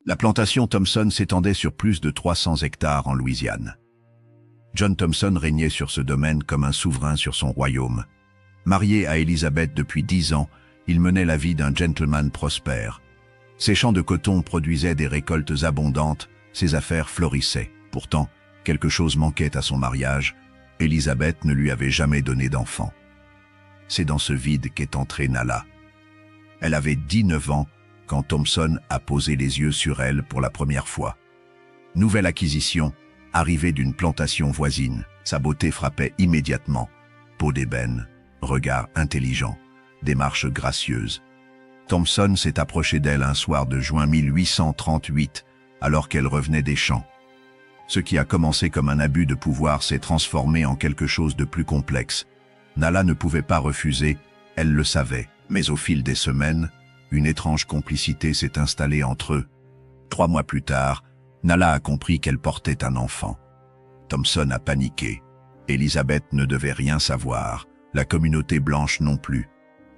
La plantation Thompson s'étendait sur plus de 300 hectares en Louisiane. John Thompson régnait sur ce domaine comme un souverain sur son royaume. Marié à Elizabeth depuis 10 ans, il menait la vie d'un gentleman prospère. Ses champs de coton produisaient des récoltes abondantes, ses affaires florissaient. Pourtant, quelque chose manquait à son mariage. Elizabeth ne lui avait jamais donné d'enfant. C'est dans ce vide qu'est entrée Nala. Elle avait 19 ans quand Thompson a posé les yeux sur elle pour la première fois. Nouvelle acquisition, arrivée d'une plantation voisine, sa beauté frappait immédiatement. Peau d'ébène, regard intelligent, démarche gracieuse. Thompson s'est approché d'elle un soir de juin 1838, alors qu'elle revenait des champs. Ce qui a commencé comme un abus de pouvoir s'est transformé en quelque chose de plus complexe. Nala ne pouvait pas refuser, elle le savait, mais au fil des semaines, une étrange complicité s'est installée entre eux. 3 mois plus tard, Nala a compris qu'elle portait un enfant. Thompson a paniqué. Elizabeth ne devait rien savoir, la communauté blanche non plus.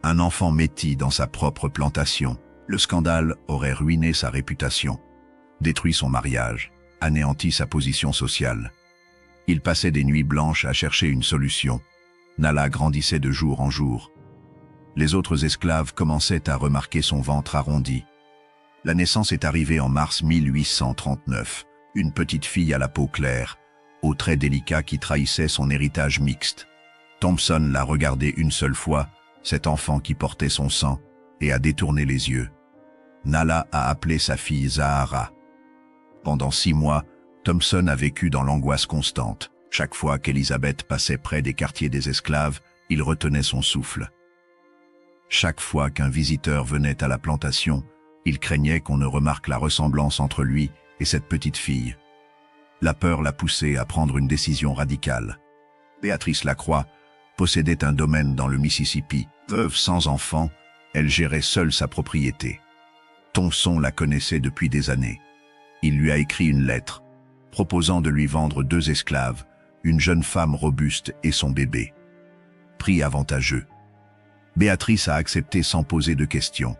Un enfant métis dans sa propre plantation. Le scandale aurait ruiné sa réputation, détruit son mariage, anéanti sa position sociale. Il passait des nuits blanches à chercher une solution. Nala grandissait de jour en jour. Les autres esclaves commençaient à remarquer son ventre arrondi. La naissance est arrivée en mars 1839. Une petite fille à la peau claire, aux traits délicats qui trahissaient son héritage mixte. Thompson l'a regardée une seule fois, cet enfant qui portait son sang, et a détourné les yeux. Nala a appelé sa fille Zahara. Pendant 6 mois, Thompson a vécu dans l'angoisse constante. Chaque fois qu'Elizabeth passait près des quartiers des esclaves, il retenait son souffle. Chaque fois qu'un visiteur venait à la plantation, il craignait qu'on ne remarque la ressemblance entre lui et cette petite fille. La peur l'a poussé à prendre une décision radicale. Béatrice Lacroix possédait un domaine dans le Mississippi. Veuve sans enfant, elle gérait seule sa propriété. Thompson la connaissait depuis des années. Il lui a écrit une lettre, proposant de lui vendre 2 esclaves, une jeune femme robuste et son bébé. Prix avantageux. Béatrice a accepté sans poser de questions.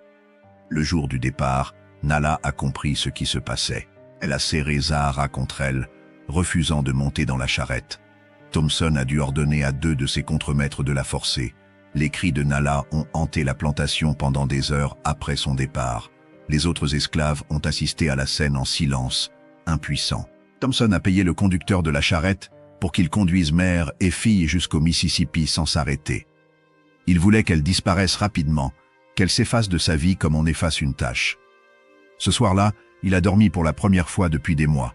Le jour du départ, Nala a compris ce qui se passait. Elle a serré Zahara contre elle, refusant de monter dans la charrette. Thompson a dû ordonner à 2 de ses contremaîtres de la forcer. Les cris de Nala ont hanté la plantation pendant des heures après son départ. Les autres esclaves ont assisté à la scène en silence, impuissants. Thompson a payé le conducteur de la charrette pour qu'il conduise mère et fille jusqu'au Mississippi sans s'arrêter. Il voulait qu'elle disparaisse rapidement, qu'elle s'efface de sa vie comme on efface une tache. Ce soir-là, il a dormi pour la première fois depuis des mois.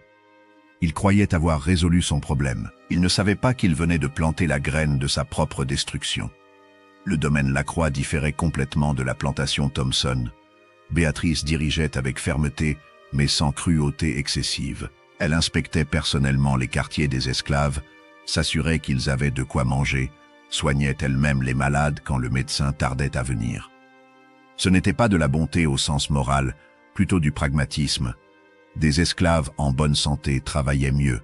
Il croyait avoir résolu son problème. Il ne savait pas qu'il venait de planter la graine de sa propre destruction. Le domaine Lacroix différait complètement de la plantation Thompson. Béatrice dirigeait avec fermeté, mais sans cruauté excessive. Elle inspectait personnellement les quartiers des esclaves, s'assurait qu'ils avaient de quoi manger, soignait elle-même les malades quand le médecin tardait à venir. Ce n'était pas de la bonté au sens moral, plutôt du pragmatisme. Des esclaves en bonne santé travaillaient mieux.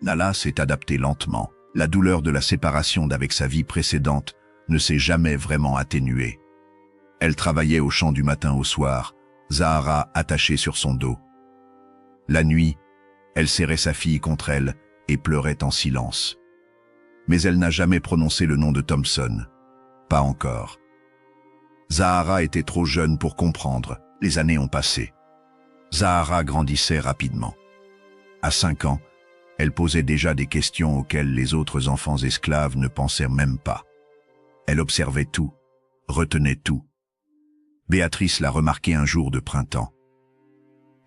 Nala s'est adaptée lentement. La douleur de la séparation d'avec sa vie précédente ne s'est jamais vraiment atténuée. Elle travaillait au champ du matin au soir, Zahara attachée sur son dos. La nuit, elle serrait sa fille contre elle et pleurait en silence. Mais elle n'a jamais prononcé le nom de Thompson. Pas encore. Zahara était trop jeune pour comprendre. Les années ont passé. Zahara grandissait rapidement. À 5 ans, elle posait déjà des questions auxquelles les autres enfants esclaves ne pensaient même pas. Elle observait tout, retenait tout. Béatrice l'a remarqué un jour de printemps.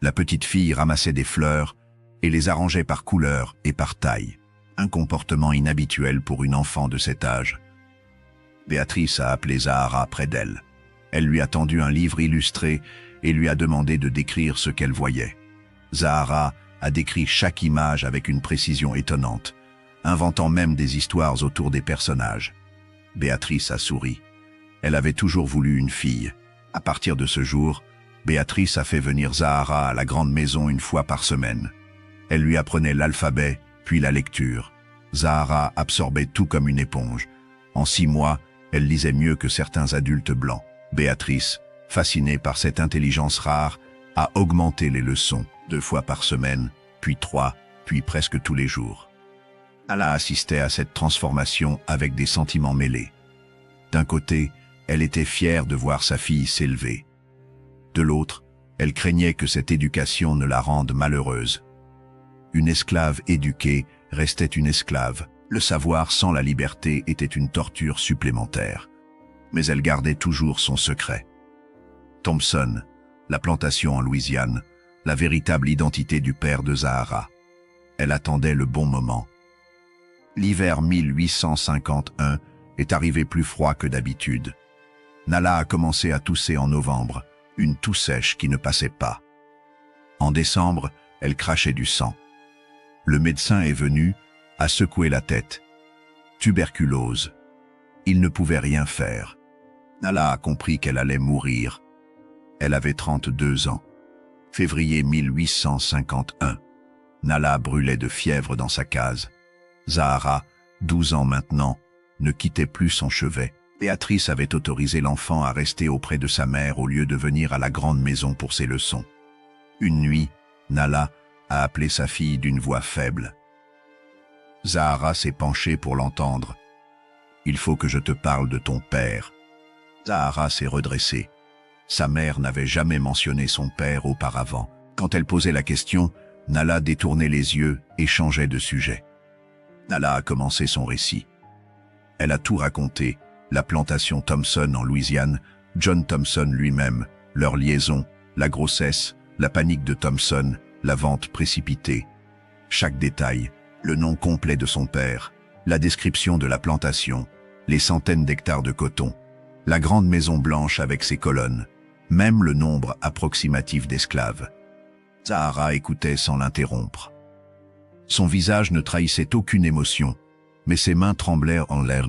La petite fille ramassait des fleurs et les arrangeait par couleur et par taille. Un comportement inhabituel pour une enfant de cet âge. Béatrice a appelé Zahara près d'elle. Elle lui a tendu un livre illustré et lui a demandé de décrire ce qu'elle voyait. Zahara a décrit chaque image avec une précision étonnante, inventant même des histoires autour des personnages. Béatrice a souri. Elle avait toujours voulu une fille. À partir de ce jour, Béatrice a fait venir Zahara à la grande maison une fois par semaine. Elle lui apprenait l'alphabet, puis la lecture. Zahara absorbait tout comme une éponge. En 6 mois, elle lisait mieux que certains adultes blancs. Béatrice, fascinée par cette intelligence rare, a augmenté les leçons, 2 fois par semaine, puis 3, puis presque tous les jours. Nala assistait à cette transformation avec des sentiments mêlés. D'un côté, elle était fière de voir sa fille s'élever. De l'autre, elle craignait que cette éducation ne la rende malheureuse. Une esclave éduquée restait une esclave. Le savoir sans la liberté était une torture supplémentaire. Mais elle gardait toujours son secret. Thompson, la plantation en Louisiane, la véritable identité du père de Zahara. Elle attendait le bon moment. L'hiver 1851 est arrivé plus froid que d'habitude. Nala a commencé à tousser en novembre, une toux sèche qui ne passait pas. En décembre, elle crachait du sang. Le médecin est venu, a secoué la tête. Tuberculose. Il ne pouvait rien faire. Nala a compris qu'elle allait mourir. Elle avait 32 ans. Février 1851. Nala brûlait de fièvre dans sa case. Zahara, 12 ans maintenant, ne quittait plus son chevet. Béatrice avait autorisé l'enfant à rester auprès de sa mère au lieu de venir à la grande maison pour ses leçons. Une nuit, Nala a appelé sa fille d'une voix faible. Zahara s'est penchée pour l'entendre. « Il faut que je te parle de ton père. » Zahara s'est redressée. Sa mère n'avait jamais mentionné son père auparavant. Quand elle posait la question, Nala détournait les yeux et changeait de sujet. Nala a commencé son récit. Elle a tout raconté, la plantation Thompson en Louisiane, John Thompson lui-même, leur liaison, la grossesse, la panique de Thompson, la vente précipitée. Chaque détail, le nom complet de son père, la description de la plantation, les centaines d'hectares de coton, la grande maison blanche avec ses colonnes, même le nombre approximatif d'esclaves. Zahara écoutait sans l'interrompre. Son visage ne trahissait aucune émotion, mais ses mains tremblèrent en l'air,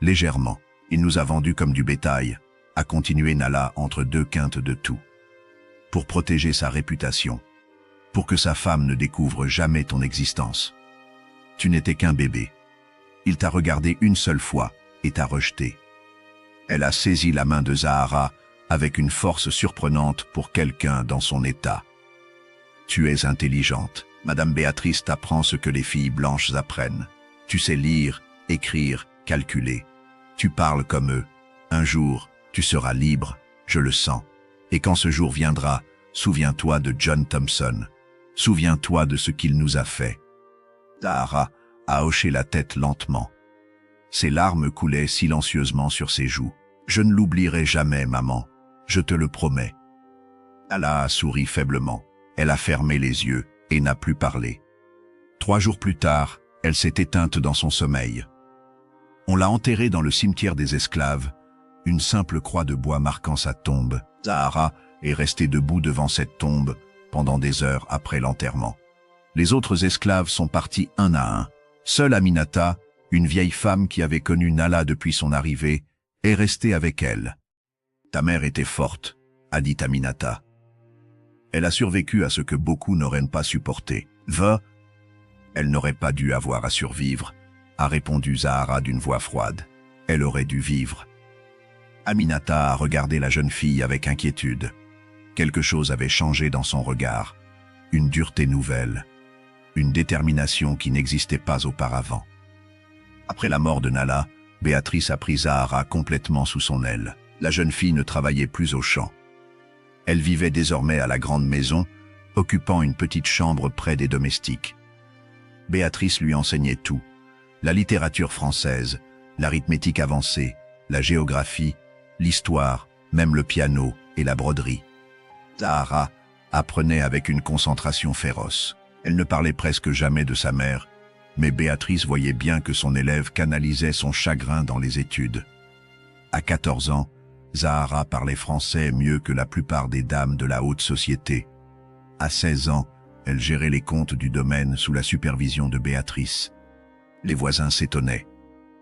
légèrement. « Il nous a vendus comme du bétail », a continué Nala entre deux quintes de tout. « Pour protéger sa réputation, pour que sa femme ne découvre jamais ton existence. Tu n'étais qu'un bébé. Il t'a regardé une seule fois et t'a rejeté. » Elle a saisi la main de Zahara avec une force surprenante pour quelqu'un dans son état. « Tu es intelligente. Madame Béatrice t'apprend ce que les filles blanches apprennent. Tu sais lire, écrire, calculer. Tu parles comme eux. Un jour, tu seras libre, je le sens. Et quand ce jour viendra, souviens-toi de John Thompson. Souviens-toi de ce qu'il nous a fait. » Zahara a hoché la tête lentement. Ses larmes coulaient silencieusement sur ses joues. « Je ne l'oublierai jamais, maman. Je te le promets. » Nala a souri faiblement. Elle a fermé les yeux et n'a plus parlé. 3 jours plus tard, elle s'est éteinte dans son sommeil. On l'a enterrée dans le cimetière des esclaves, une simple croix de bois marquant sa tombe. Zahara est restée debout devant cette tombe pendant des heures après l'enterrement. Les autres esclaves sont partis un à un. Seule Aminata, une vieille femme qui avait connu Nala depuis son arrivée, est restée avec elle. « Ta mère était forte », a dit Aminata. Elle a survécu à ce que beaucoup n'auraient pas supporté. Elle n'aurait pas dû avoir à survivre, a répondu Zahara d'une voix froide. Elle aurait dû vivre. Aminata a regardé la jeune fille avec inquiétude. Quelque chose avait changé dans son regard. Une dureté nouvelle. Une détermination qui n'existait pas auparavant. Après la mort de Nala, Béatrice a pris Zahara complètement sous son aile. La jeune fille ne travaillait plus au champ. Elle vivait désormais à la grande maison, occupant une petite chambre près des domestiques. Béatrice lui enseignait tout. La littérature française, l'arithmétique avancée, la géographie, l'histoire, même le piano et la broderie. Zahara apprenait avec une concentration féroce. Elle ne parlait presque jamais de sa mère, mais Béatrice voyait bien que son élève canalisait son chagrin dans les études. À 14 ans, Zahara parlait français mieux que la plupart des dames de la haute société. À 16 ans, elle gérait les comptes du domaine sous la supervision de Béatrice. Les voisins s'étonnaient.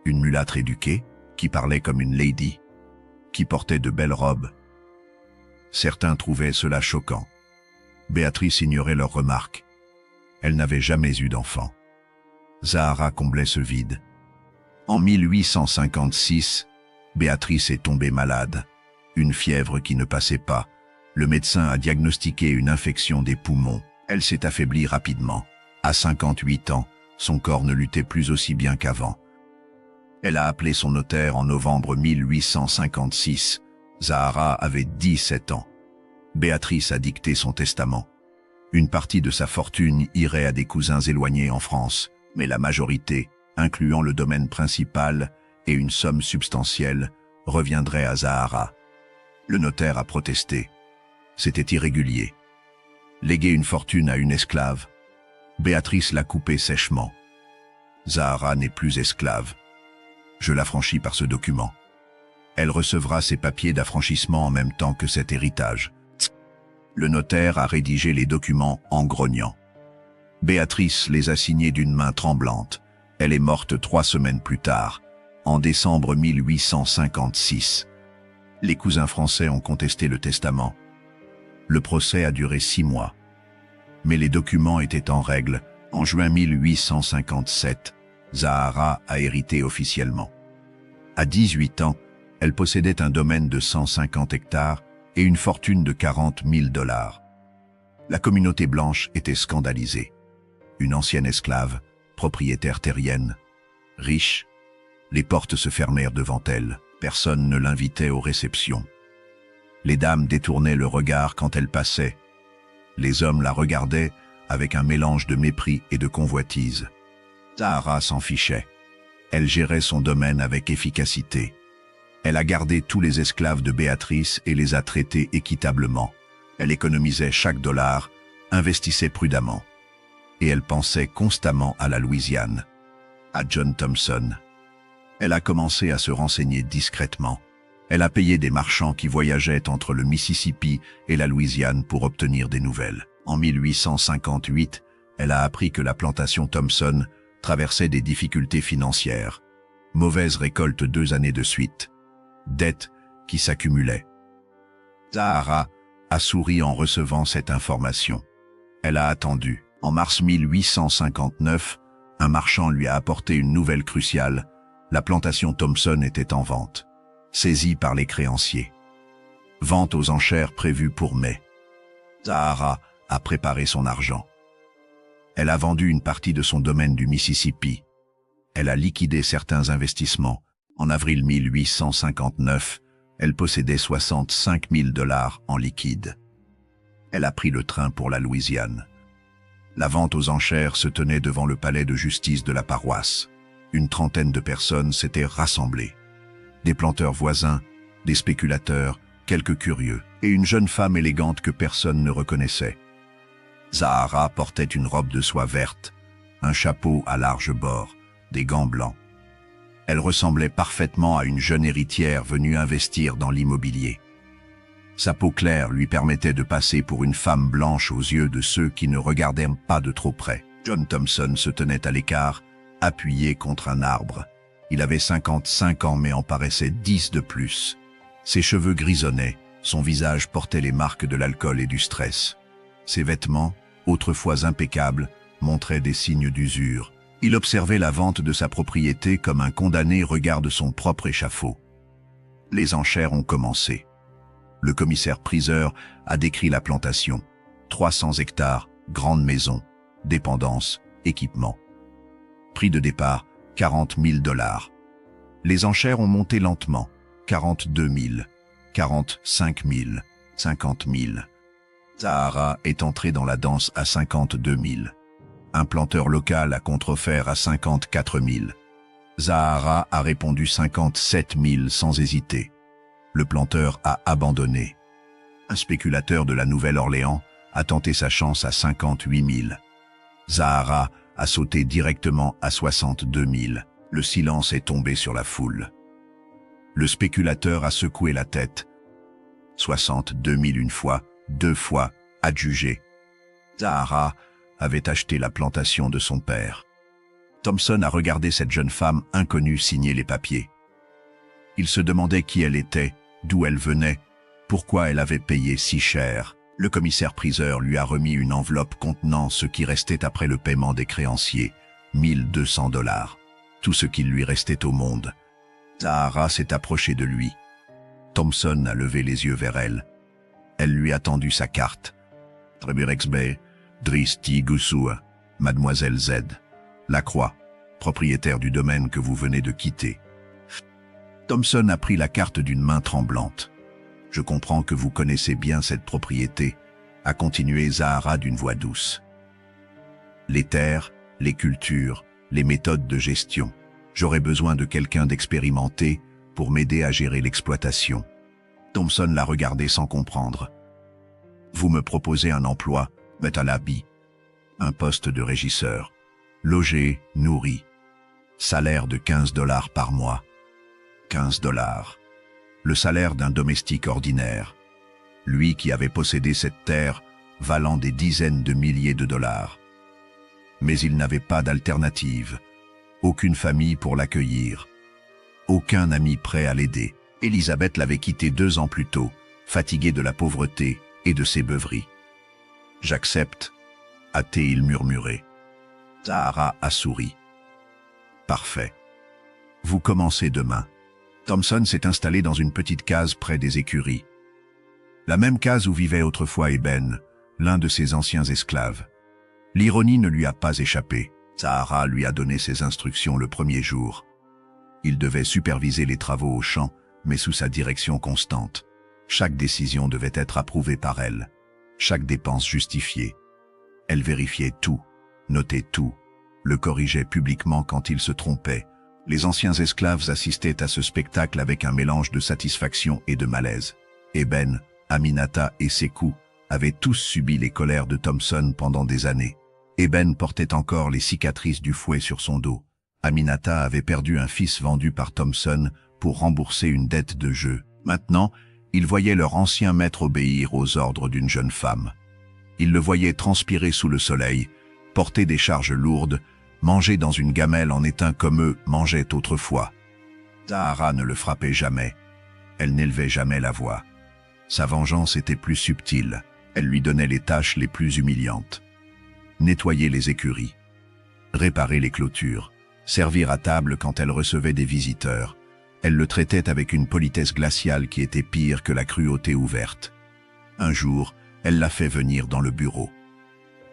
Une mulâtre éduquée, qui parlait comme une lady, qui portait de belles robes. Certains trouvaient cela choquant. Béatrice ignorait leurs remarques. Elle n'avait jamais eu d'enfant. Zahara comblait ce vide. En 1856, Béatrice est tombée malade. Une fièvre qui ne passait pas, Le médecin a diagnostiqué une infection des poumons. Elle s'est affaiblie rapidement. À 58 ans, son corps ne luttait plus aussi bien qu'avant. Elle a appelé son notaire en novembre 1856. Zahara avait 17 ans. Béatrice a dicté son testament. Une partie de sa fortune irait à des cousins éloignés en France, mais la majorité, incluant le domaine principal et une somme substantielle, reviendrait à Zahara. Le notaire a protesté. C'était irrégulier. Léguer une fortune à une esclave. Béatrice l'a coupé sèchement. Zahara n'est plus esclave. Je l'affranchis par ce document. Elle recevra ses papiers d'affranchissement en même temps que cet héritage. Le notaire a rédigé les documents en grognant. Béatrice les a signés d'une main tremblante. Elle est morte 3 semaines plus tard, en décembre 1856. Les cousins français ont contesté le testament. Le procès a duré 6 mois. Mais les documents étaient en règle. En juin 1857, Zahara a hérité officiellement. À 18 ans, elle possédait un domaine de 150 hectares et une fortune de 40 000 $. La communauté blanche était scandalisée. Une ancienne esclave, propriétaire terrienne, riche, les portes se fermèrent devant elle. Personne ne l'invitait aux réceptions. Les dames détournaient le regard quand elle passait. Les hommes la regardaient avec un mélange de mépris et de convoitise. Zahara s'en fichait. Elle gérait son domaine avec efficacité. Elle a gardé tous les esclaves de Béatrice et les a traités équitablement. Elle économisait chaque dollar, investissait prudemment. Et elle pensait constamment à la Louisiane, à John Thompson. Elle a commencé à se renseigner discrètement. Elle a payé des marchands qui voyageaient entre le Mississippi et la Louisiane pour obtenir des nouvelles. En 1858, elle a appris que la plantation Thompson traversait des difficultés financières. Mauvaise récolte 2 années de suite. Dettes qui s'accumulaient. Zahara a souri en recevant cette information. Elle a attendu. En mars 1859, un marchand lui a apporté une nouvelle cruciale. La plantation Thompson était en vente, saisie par les créanciers. Vente aux enchères prévue pour mai. Zahara a préparé son argent. Elle a vendu une partie de son domaine du Mississippi. Elle a liquidé certains investissements. En avril 1859, elle possédait 65 000 $ en liquide. Elle a pris le train pour la Louisiane. La vente aux enchères se tenait devant le palais de justice de la paroisse. Une trentaine de personnes s'étaient rassemblées. Des planteurs voisins, des spéculateurs, quelques curieux, et une jeune femme élégante que personne ne reconnaissait. Zahara portait une robe de soie verte, un chapeau à large bord, des gants blancs. Elle ressemblait parfaitement à une jeune héritière venue investir dans l'immobilier. Sa peau claire lui permettait de passer pour une femme blanche aux yeux de ceux qui ne regardaient pas de trop près. John Thompson se tenait à l'écart, appuyé contre un arbre. Il avait 55 ans mais en paraissait 10 de plus. Ses cheveux grisonnaient, son visage portait les marques de l'alcool et du stress. Ses vêtements, autrefois impeccables, montraient des signes d'usure. Il observait la vente de sa propriété comme un condamné regarde son propre échafaud. Les enchères ont commencé. Le commissaire-priseur a décrit la plantation. 300 hectares, grande maison, dépendance, équipement. Prix de départ, 40 000 $. Les enchères ont monté lentement. 42 000, 45 000, 50 000. Zahara est entré dans la danse à 52 000. Un planteur local a contre-offert à 54 000. Zahara a répondu 57 000 sans hésiter. Le planteur a abandonné. Un spéculateur de la Nouvelle-Orléans a tenté sa chance à 58 000. Zahara a sauté directement à 62 000. Le silence est tombé sur la foule. Le spéculateur a secoué la tête. 62 000 une fois, 2 fois, adjugé. Zahara avait acheté la plantation de son père. Thompson a regardé cette jeune femme inconnue signer les papiers. Il se demandait qui elle était, d'où elle venait, pourquoi elle avait payé si cher. Le commissaire-priseur lui a remis une enveloppe contenant ce qui restait après le paiement des créanciers, 1200 $. Tout ce qu'il lui restait au monde. Zahara s'est approchée de lui. Thompson a levé les yeux vers elle. Elle lui a tendu sa carte. Trebirexbay, Dristi Gusua, Mademoiselle Z. Lacroix, propriétaire du domaine que vous venez de quitter. Thompson a pris la carte d'une main tremblante. Je comprends que vous connaissez bien cette propriété, a continué Zahara d'une voix douce. Les terres, les cultures, les méthodes de gestion. J'aurais besoin de quelqu'un d'expérimenté pour m'aider à gérer l'exploitation. Thompson l'a regardé sans comprendre. Vous me proposez un emploi, Metalabi, un poste de régisseur, logé, nourri, salaire de 15 $ par mois. 15 $. Le salaire d'un domestique ordinaire. Lui qui avait possédé cette terre, valant des dizaines de milliers de dollars. Mais il n'avait pas d'alternative, aucune famille pour l'accueillir, aucun ami prêt à l'aider. Elisabeth l'avait quitté 2 ans plus tôt, fatiguée de la pauvreté et de ses beuveries. « J'accepte », a-t-il murmuré. Zahara a souri. « Parfait. Vous commencez demain. » Thompson s'est installé dans une petite case près des écuries. La même case où vivait autrefois Eben, l'un de ses anciens esclaves. L'ironie ne lui a pas échappé. Zahara lui a donné ses instructions le premier jour. Il devait superviser les travaux au champ, mais sous sa direction constante. Chaque décision devait être approuvée par elle, chaque dépense justifiée. Elle vérifiait tout, notait tout, le corrigeait publiquement quand il se trompait. Les anciens esclaves assistaient à ce spectacle avec un mélange de satisfaction et de malaise. Eben, Aminata et Sekou avaient tous subi les colères de Thompson pendant des années. Eben portait encore les cicatrices du fouet sur son dos. Aminata avait perdu un fils vendu par Thompson pour rembourser une dette de jeu. Maintenant, ils voyaient leur ancien maître obéir aux ordres d'une jeune femme. Ils le voyaient transpirer sous le soleil, porter des charges lourdes, manger dans une gamelle en étain comme eux mangeaient autrefois. Zahara ne le frappait jamais. Elle n'élevait jamais la voix. Sa vengeance était plus subtile. Elle lui donnait les tâches les plus humiliantes. Nettoyer les écuries, réparer les clôtures, servir à table quand elle recevait des visiteurs. Elle le traitait avec une politesse glaciale qui était pire que la cruauté ouverte. Un jour, elle l'a fait venir dans le bureau.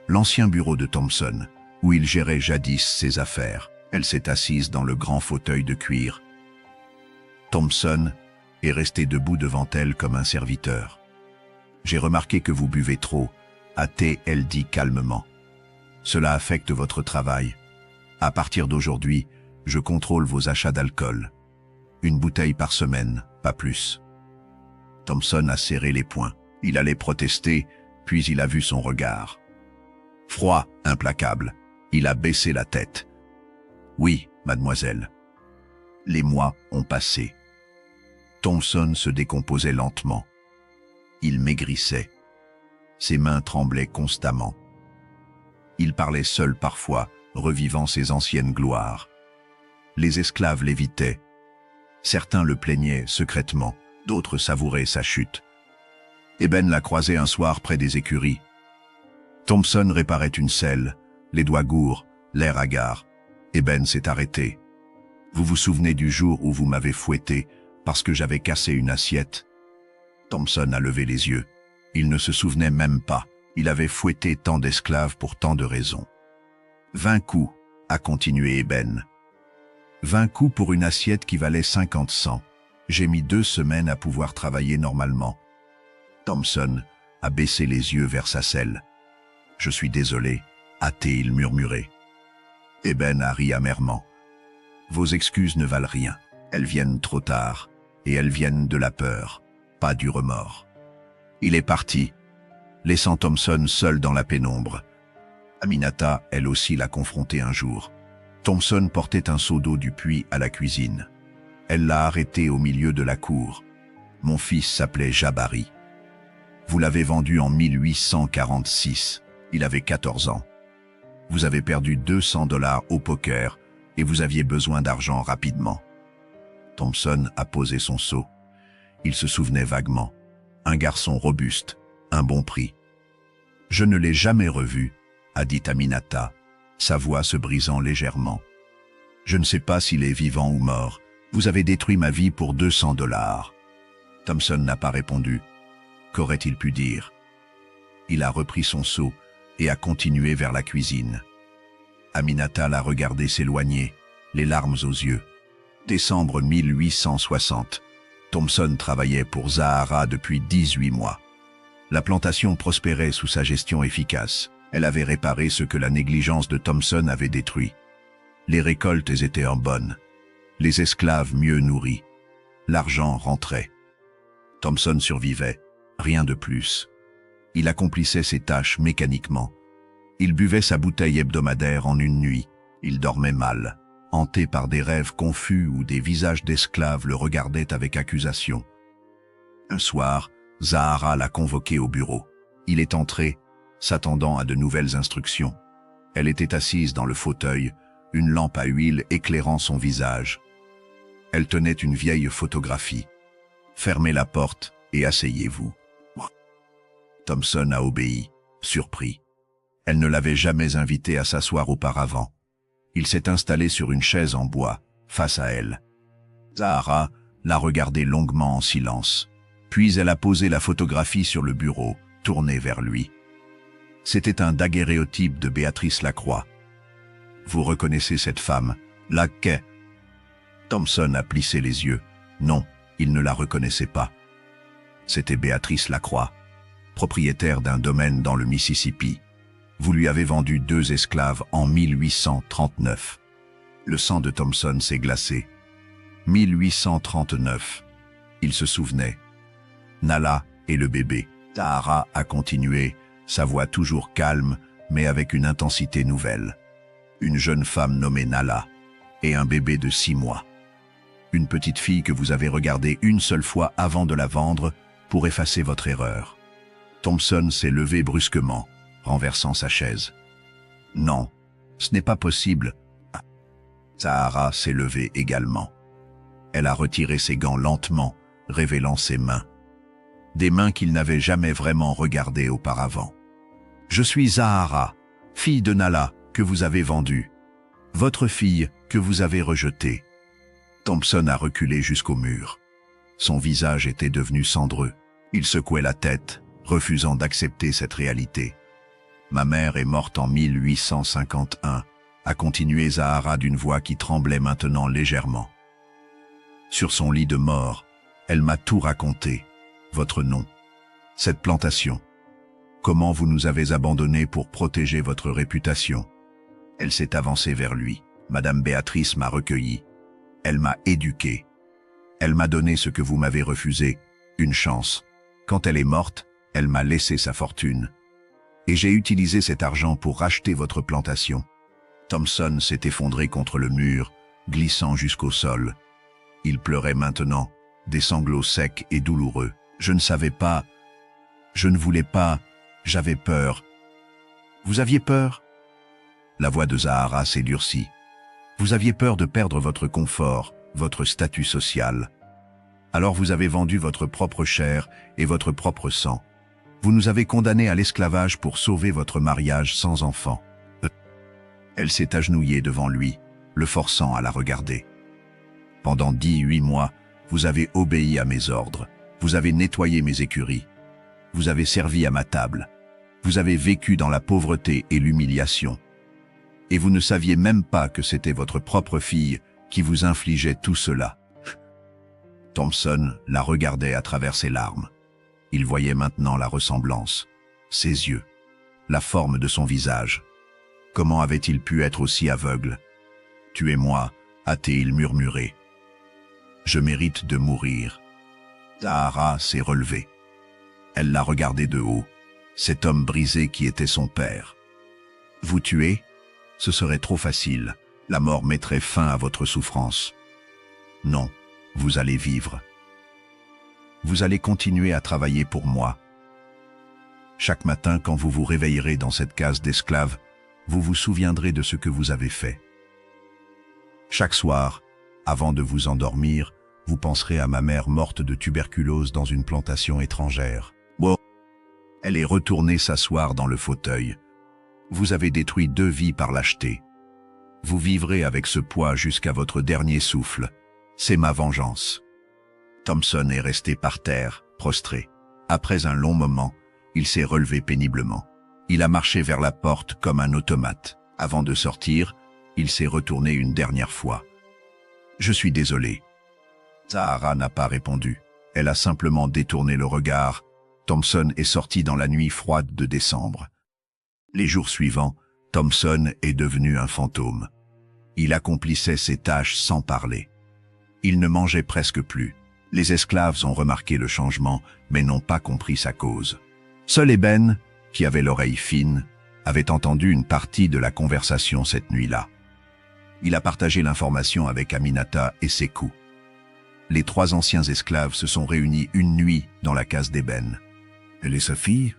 L'ancien bureau de Thompson, où il gérait jadis ses affaires. Elle s'est assise dans le grand fauteuil de cuir. Thompson est resté debout devant elle comme un serviteur. « J'ai remarqué que vous buvez trop », a-t-elle dit calmement. « Cela affecte votre travail. À partir d'aujourd'hui, je contrôle vos achats d'alcool. Une bouteille par semaine, pas plus. » Thompson a serré les poings. Il allait protester, puis il a vu son regard. Froid, implacable. Il a baissé la tête. « Oui, mademoiselle. » Les mois ont passé. Thompson se décomposait lentement. Il maigrissait. Ses mains tremblaient constamment. Il parlait seul parfois, revivant ses anciennes gloires. Les esclaves l'évitaient. Certains le plaignaient secrètement, d'autres savouraient sa chute. Eben l'a croisé un soir près des écuries. Thompson réparait une selle, les doigts gourds, l'air hagard. Eben s'est arrêté. « Vous vous souvenez du jour où vous m'avez fouetté parce que j'avais cassé une assiette ?» Thompson a levé les yeux. Il ne se souvenait même pas. Il avait fouetté tant d'esclaves pour tant de raisons. 20 coups, a continué Eben. 20 coups pour une assiette qui valait 50 cents. J'ai mis 2 semaines à pouvoir travailler normalement. Thompson a baissé les yeux vers sa selle. « Je suis désolé, a-t-il murmuré. Eben a ri amèrement. « Vos excuses ne valent rien. Elles viennent trop tard, et elles viennent de la peur, pas du remords. » Il est parti, laissant Thompson seul dans la pénombre. Aminata, elle aussi, l'a confronté un jour. Thompson portait un seau d'eau du puits à la cuisine. Elle l'a arrêté au milieu de la cour. « Mon fils s'appelait Jabari. Vous l'avez vendu en 1846. Il avait 14 ans. Vous avez perdu 200 $ au poker et vous aviez besoin d'argent rapidement. » Thompson a posé son seau. Il se souvenait vaguement. Un garçon robuste, un bon prix. « Je ne l'ai jamais revu, » a dit Aminata, sa voix se brisant légèrement. « Je ne sais pas s'il est vivant ou mort. Vous avez détruit ma vie pour 200 $. Thompson n'a pas répondu. Qu'aurait-il pu dire? Il a repris son seau et a continué vers la cuisine. Aminata l'a regardé s'éloigner, les larmes aux yeux. Décembre 1860. Thompson travaillait pour Zahara depuis 18 mois. La plantation prospérait sous sa gestion efficace. Elle avait réparé ce que la négligence de Thompson avait détruit. Les récoltes étaient en bonne. Les esclaves mieux nourris. L'argent rentrait. Thompson survivait, rien de plus. Il accomplissait ses tâches mécaniquement. Il buvait sa bouteille hebdomadaire en une nuit. Il dormait mal, hanté par des rêves confus où des visages d'esclaves le regardaient avec accusation. Un soir, Zahara l'a convoqué au bureau. Il est entré, s'attendant à de nouvelles instructions. Elle était assise dans le fauteuil, une lampe à huile éclairant son visage. Elle tenait une vieille photographie. « Fermez la porte et asseyez-vous. » Thompson a obéi, surpris. Elle ne l'avait jamais invité à s'asseoir auparavant. Il s'est installé sur une chaise en bois, face à elle. Zahara l'a regardé longuement en silence. Puis elle a posé la photographie sur le bureau, tournée vers lui. C'était un daguerréotype de Béatrice Lacroix. « Vous reconnaissez cette femme, laquelle ?» Thompson a plissé les yeux. Non, il ne la reconnaissait pas. C'était Béatrice Lacroix, propriétaire d'un domaine dans le Mississippi. Vous lui avez vendu 2 esclaves en 1839. Le sang de Thompson s'est glacé. 1839. Il se souvenait. Nala et le bébé. Zahara a continué, sa voix toujours calme, mais avec une intensité nouvelle. Une jeune femme nommée Nala et un bébé de 6 mois. Une petite fille que vous avez regardée une seule fois avant de la vendre pour effacer votre erreur. Thompson s'est levé brusquement, renversant sa chaise. Non, ce n'est pas possible. Zahara s'est levée également. Elle a retiré ses gants lentement, révélant ses mains. Des mains qu'il n'avait jamais vraiment regardées auparavant. Je suis Zahara, fille de Nala, que vous avez vendue. Votre fille que vous avez rejetée. Thompson a reculé jusqu'au mur. Son visage était devenu cendreux. Il secouait la tête, refusant d'accepter cette réalité. Ma mère est morte en 1851, a continué Zahara d'une voix qui tremblait maintenant légèrement. Sur son lit de mort, elle m'a tout raconté. Votre nom, cette plantation. Comment vous nous avez abandonnés pour protéger votre réputation. Elle s'est avancée vers lui. Madame Béatrice m'a recueilli. Elle m'a éduqué. Elle m'a donné ce que vous m'avez refusé, une chance. Quand elle est morte, elle m'a laissé sa fortune. Et j'ai utilisé cet argent pour racheter votre plantation. Thompson s'est effondré contre le mur, glissant jusqu'au sol. Il pleurait maintenant, des sanglots secs et douloureux. Je ne savais pas, je ne voulais pas, j'avais peur. Vous aviez peur? La voix de Zahara s'est durcie. Vous aviez peur de perdre votre confort, votre statut social. Alors vous avez vendu votre propre chair et votre propre sang. Vous nous avez condamnés à l'esclavage pour sauver votre mariage sans enfant. Elle s'est agenouillée devant lui, le forçant à la regarder. Pendant 18 mois, vous avez obéi à mes ordres. Vous avez nettoyé mes écuries. Vous avez servi à ma table. Vous avez vécu dans la pauvreté et l'humiliation. Et vous ne saviez même pas que c'était votre propre fille qui vous infligeait tout cela. Thompson la regardait à travers ses larmes. Il voyait maintenant la ressemblance, ses yeux, la forme de son visage. Comment avait-il pu être aussi aveugle? « Tuez-moi », a-t-il murmuré. « Je mérite de mourir. » Zahara s'est relevée. Elle l'a regardé de haut, cet homme brisé qui était son père. « Vous tuer? Ce serait trop facile. La mort mettrait fin à votre souffrance. Non, vous allez vivre. Vous allez continuer à travailler pour moi. Chaque matin, quand vous vous réveillerez dans cette case d'esclaves, vous vous souviendrez de ce que vous avez fait. Chaque soir, avant de vous endormir, vous penserez à ma mère morte de tuberculose dans une plantation étrangère. Wow. Elle est retournée s'asseoir dans le fauteuil. Vous avez détruit 2 vies par lâcheté. Vous vivrez avec ce poids jusqu'à votre dernier souffle. C'est ma vengeance. Thompson est resté par terre, prostré. Après un long moment, il s'est relevé péniblement. Il a marché vers la porte comme un automate. Avant de sortir, il s'est retourné une dernière fois. « Je suis désolé. » Zahara n'a pas répondu. Elle a simplement détourné le regard. Thompson est sorti dans la nuit froide de décembre. Les jours suivants, Thompson est devenu un fantôme. Il accomplissait ses tâches sans parler. Il ne mangeait presque plus. Les esclaves ont remarqué le changement, mais n'ont pas compris sa cause. Seul Eben, qui avait l'oreille fine, avait entendu une partie de la conversation cette nuit-là. Il a partagé l'information avec Aminata et Sekou. Les 3 anciens esclaves se sont réunis une nuit dans la case d'Eben. « Elle est sa fille ?»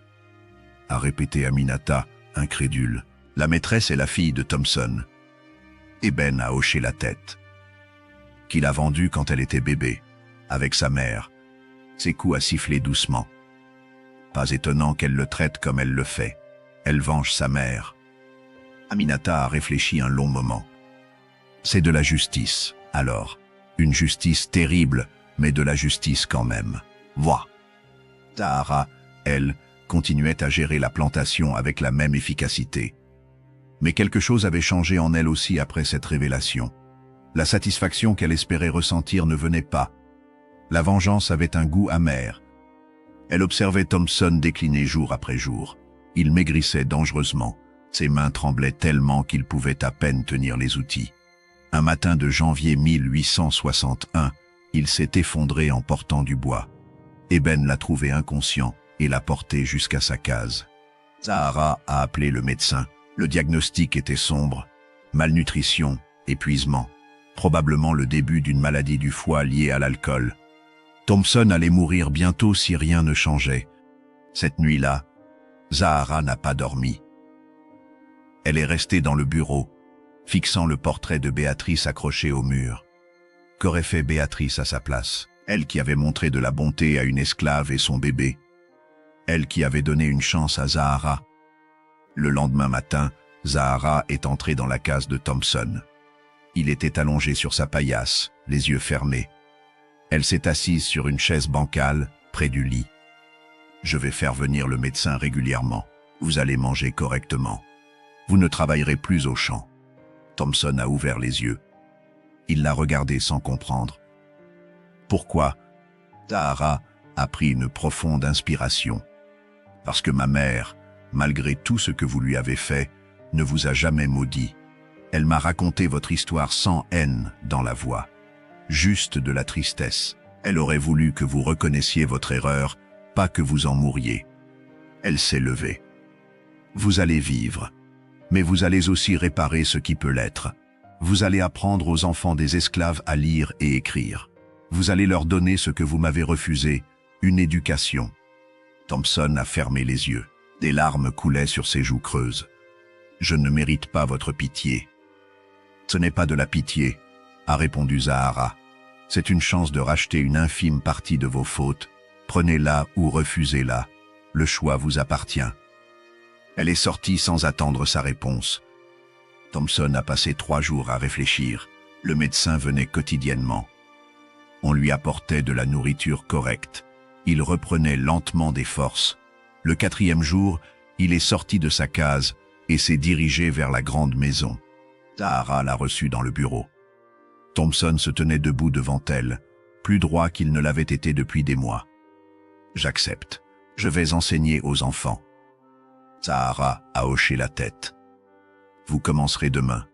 a répété Aminata, incrédule. La maîtresse est la fille de Thompson. Eben a hoché la tête. Qu'il a vendue quand elle était bébé, avec sa mère. Sekou a sifflé doucement. Pas étonnant qu'elle le traite comme elle le fait. Elle venge sa mère. Aminata a réfléchi un long moment. C'est de la justice, alors. Une justice terrible, mais de la justice quand même. Vois. Zahara, elle, continuait à gérer la plantation avec la même efficacité. Mais quelque chose avait changé en elle aussi après cette révélation. La satisfaction qu'elle espérait ressentir ne venait pas. La vengeance avait un goût amer. Elle observait Thompson décliner jour après jour. Il maigrissait dangereusement. Ses mains tremblaient tellement qu'il pouvait à peine tenir les outils. Un matin de janvier 1861, il s'est effondré en portant du bois. Eben l'a trouvé inconscient et l'a porté jusqu'à sa case. Zahara a appelé le médecin. Le diagnostic était sombre. Malnutrition, épuisement. Probablement le début d'une maladie du foie liée à l'alcool. Thompson allait mourir bientôt si rien ne changeait. Cette nuit-là, Zahara n'a pas dormi. Elle est restée dans le bureau, fixant le portrait de Béatrice accroché au mur. Qu'aurait fait Béatrice à sa place? Elle qui avait montré de la bonté à une esclave et son bébé. Elle qui avait donné une chance à Zahara. Le lendemain matin, Zahara est entrée dans la case de Thompson. Il était allongé sur sa paillasse, les yeux fermés. Elle s'est assise sur une chaise bancale, près du lit. « Je vais faire venir le médecin régulièrement. Vous allez manger correctement. Vous ne travaillerez plus au champ. » Thompson a ouvert les yeux. Il l'a regardé sans comprendre. « Pourquoi ?» Zahara a pris une profonde inspiration. « Parce que ma mère, malgré tout ce que vous lui avez fait, ne vous a jamais maudit. Elle m'a raconté votre histoire sans haine dans la voix. Juste de la tristesse. Elle aurait voulu que vous reconnaissiez votre erreur, pas que vous en mouriez. Elle s'est levée. Vous allez vivre, mais vous allez aussi réparer ce qui peut l'être. Vous allez apprendre aux enfants des esclaves à lire et écrire. Vous allez leur donner ce que vous m'avez refusé, une éducation. » Thompson a fermé les yeux. Des larmes coulaient sur ses joues creuses. « Je ne mérite pas votre pitié. »« Ce n'est pas de la pitié, » a répondu Zahara. « C'est une chance de racheter une infime partie de vos fautes. Prenez-la ou refusez-la. Le choix vous appartient. » Elle est sortie sans attendre sa réponse. Thompson a passé 3 jours à réfléchir. Le médecin venait quotidiennement. On lui apportait de la nourriture correcte. Il reprenait lentement des forces. Le 4e jour, il est sorti de sa case et s'est dirigé vers la grande maison. Zahara l'a reçu dans le bureau. Thompson se tenait debout devant elle, plus droit qu'il ne l'avait été depuis des mois. « J'accepte. Je vais enseigner aux enfants. » Zahara a hoché la tête. « Vous commencerez demain.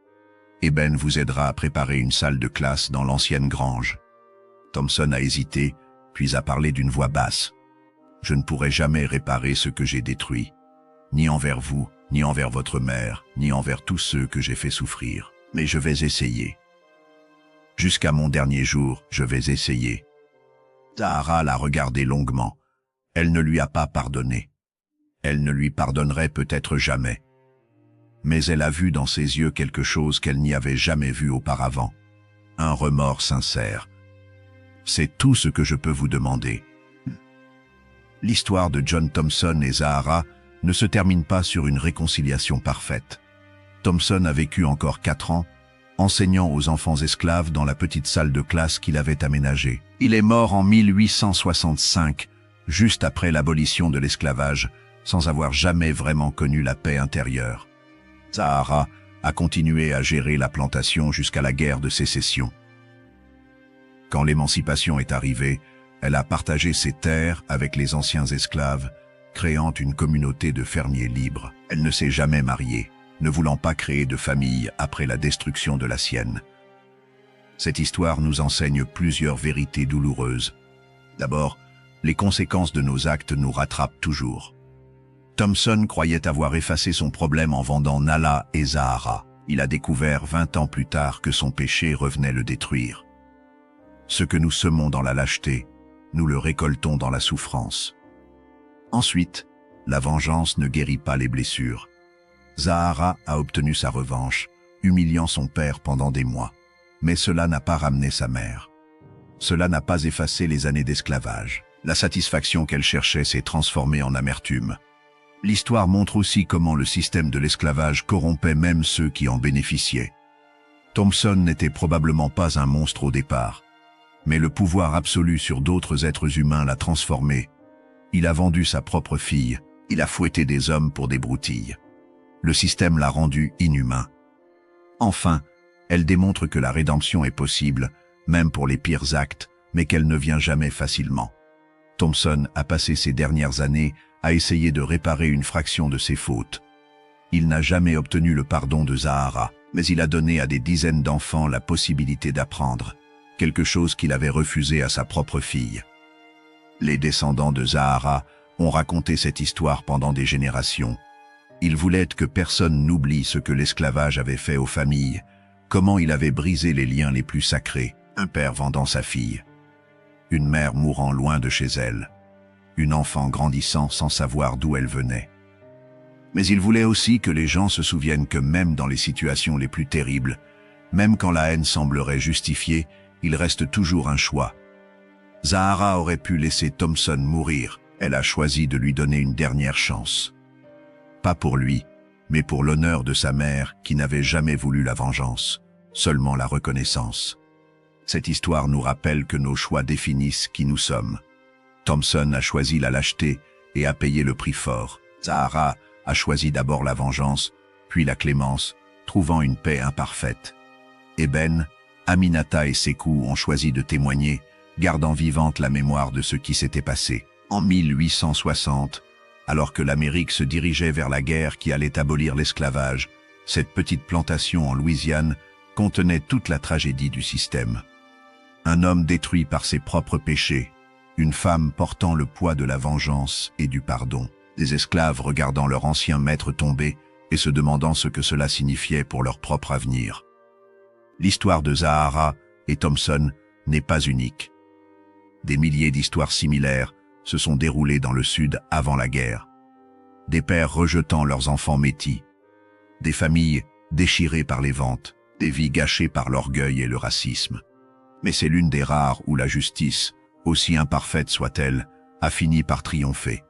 Eben vous aidera à préparer une salle de classe dans l'ancienne grange. » Thompson a hésité, puis a parlé d'une voix basse. « Je ne pourrai jamais réparer ce que j'ai détruit, ni envers vous, ni envers votre mère, ni envers tous ceux que j'ai fait souffrir. Mais je vais essayer. Jusqu'à mon dernier jour, je vais essayer. » Zahara l'a regardé longuement. Elle ne lui a pas pardonné. Elle ne lui pardonnerait peut-être jamais. Mais elle a vu dans ses yeux quelque chose qu'elle n'y avait jamais vu auparavant. Un remords sincère. « C'est tout ce que je peux vous demander. » L'histoire de John Thompson et Zahara ne se termine pas sur une réconciliation parfaite. Thompson a vécu encore 4 ans, enseignant aux enfants esclaves dans la petite salle de classe qu'il avait aménagée. Il est mort en 1865, juste après l'abolition de l'esclavage, sans avoir jamais vraiment connu la paix intérieure. Zahara a continué à gérer la plantation jusqu'à la guerre de sécession. Quand l'émancipation est arrivée, elle a partagé ses terres avec les anciens esclaves, créant une communauté de fermiers libres. Elle ne s'est jamais mariée, ne voulant pas créer de famille après la destruction de la sienne. Cette histoire nous enseigne plusieurs vérités douloureuses. D'abord, les conséquences de nos actes nous rattrapent toujours. Thompson croyait avoir effacé son problème en vendant Nala et Zahara. Il a découvert 20 ans plus tard que son péché revenait le détruire. Ce que nous semons dans la lâcheté, nous le récoltons dans la souffrance. Ensuite, la vengeance ne guérit pas les blessures. Zahara a obtenu sa revanche, humiliant son père pendant des mois. Mais cela n'a pas ramené sa mère. Cela n'a pas effacé les années d'esclavage. La satisfaction qu'elle cherchait s'est transformée en amertume. L'histoire montre aussi comment le système de l'esclavage corrompait même ceux qui en bénéficiaient. Thompson n'était probablement pas un monstre au départ, mais le pouvoir absolu sur d'autres êtres humains l'a transformé. Il a vendu sa propre fille, il a fouetté des hommes pour des broutilles. Le système l'a rendu inhumain. Enfin, elle démontre que la rédemption est possible, même pour les pires actes, mais qu'elle ne vient jamais facilement. Thompson a passé ses dernières années à essayer de réparer une fraction de ses fautes. Il n'a jamais obtenu le pardon de Zahara, mais il a donné à des dizaines d'enfants la possibilité d'apprendre, quelque chose qu'il avait refusé à sa propre fille. Les descendants de Zahara ont raconté cette histoire pendant des générations. Ils voulaient que personne n'oublie ce que l'esclavage avait fait aux familles, comment il avait brisé les liens les plus sacrés, un père vendant sa fille, une mère mourant loin de chez elle, une enfant grandissant sans savoir d'où elle venait. Mais il voulait aussi que les gens se souviennent que même dans les situations les plus terribles, même quand la haine semblerait justifiée, il reste toujours un choix. Zahara aurait pu laisser Thompson mourir, elle a choisi de lui donner une dernière chance. Pas pour lui, mais pour l'honneur de sa mère qui n'avait jamais voulu la vengeance, seulement la reconnaissance. Cette histoire nous rappelle que nos choix définissent qui nous sommes. Thompson a choisi la lâcheté et a payé le prix fort. Zahara a choisi d'abord la vengeance, puis la clémence, trouvant une paix imparfaite. Eben, Aminata et Sékou ont choisi de témoigner, gardant vivante la mémoire de ce qui s'était passé. En 1860, alors que l'Amérique se dirigeait vers la guerre qui allait abolir l'esclavage, cette petite plantation en Louisiane contenait toute la tragédie du système. Un homme détruit par ses propres péchés, une femme portant le poids de la vengeance et du pardon, des esclaves regardant leur ancien maître tomber et se demandant ce que cela signifiait pour leur propre avenir. L'histoire de Zahara et Thompson n'est pas unique. Des milliers d'histoires similaires se sont déroulées dans le Sud avant la guerre. Des pères rejetant leurs enfants métis, des familles déchirées par les ventes, des vies gâchées par l'orgueil et le racisme. Mais c'est l'une des rares où la justice, aussi imparfaite soit-elle, a fini par triompher.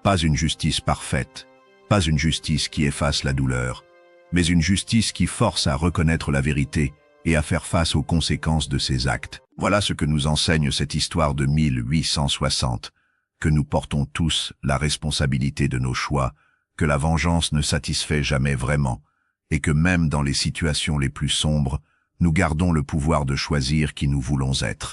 Pas une justice parfaite, pas une justice qui efface la douleur, mais une justice qui force à reconnaître la vérité et à faire face aux conséquences de ses actes. Voilà ce que nous enseigne cette histoire de 1860, que nous portons tous la responsabilité de nos choix, que la vengeance ne satisfait jamais vraiment, et que même dans les situations les plus sombres, nous gardons le pouvoir de choisir qui nous voulons être.